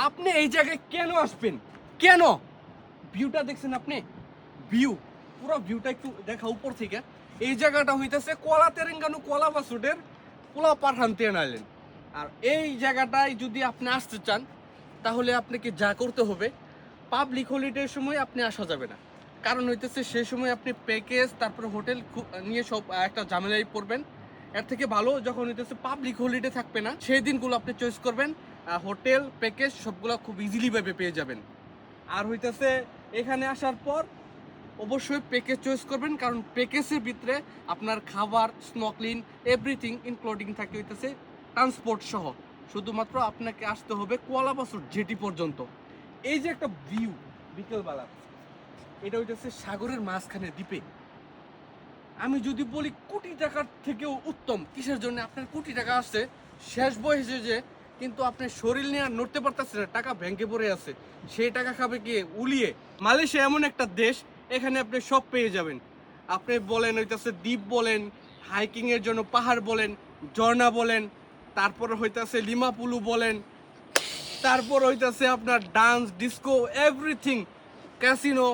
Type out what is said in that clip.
আপনি এই জায়গায় কেন আসবেন? কেন? ভিউটা দেখছেন আপনি? ভিউ, পুরো ভিউটা একটু দেখা উপর থেকে। এই জায়গাটা হইতেছে কলা তেরেঙ্গানু কলা বাসুডের পোলা পাঠানতেন আইল্যান্ড। আর এই জায়গাটায় যদি আপনি আসতে চান তাহলে আপনাকে যা করতে হবে, পাবলিক হলিডের সময় আপনি আসা যাবে না। কারণ হইতেছে সেই সময় আপনি প্যাকেজ তারপরে হোটেল নিয়ে সব একটা ঝামেলায় পড়বেন। এর থেকে ভালো যখন হইতেছে পাবলিক হলিডে থাকবে না সেই দিনগুলো আপনি চয়েস করবেন। হোটেল প্যাকেজ সবগুলো খুব ইজিলি ভাবে পেয়ে যাবেন। আর হইতেছে এখানে আসার পর অবশ্যই প্যাকেজ চয়েস করবেন, কারণ প্যাকেজের ভিতরে আপনার খাবার, স্নকলিং, এভরিথিং ইনক্লুডিং থাকে হইতেছে ট্রান্সপোর্ট সহ। শুধুমাত্র আপনাকে আসতে হবে কুয়ালাপাসুর জেটি পর্যন্ত। এই যে একটা ভিউ বিকেলবেলা, এটা হইতেছে সাগরের মাঝখানে দ্বীপে। আমি যদি বলি কোটি টাকার থেকেও উত্তম, কিসের জন্য? আপনার কোটি টাকা আসছে শেষ বয়সে যে, কিন্তু আপনি শরীর নিয়ে আর নড়তে পারতেছেন না, টাকা ব্যাংকে পড়ে আছে, সেই টাকা খাবে কি উলিয়ে? মালয়েশিয়া এমন একটা দেশ, এখানে আপনি সব পেয়ে যাবেন। আপনি বলেন হইতাছে দ্বীপ বলেন, হাইকিং এর জন্য পাহাড় বলেন, ঝর্ণা বলেন, তারপরে হইতাছে লিমাপুলু বলেন, তারপর হইতাছে আপনার ডান্স ডিস্কো এভরিথিং, ক্যাসিনো,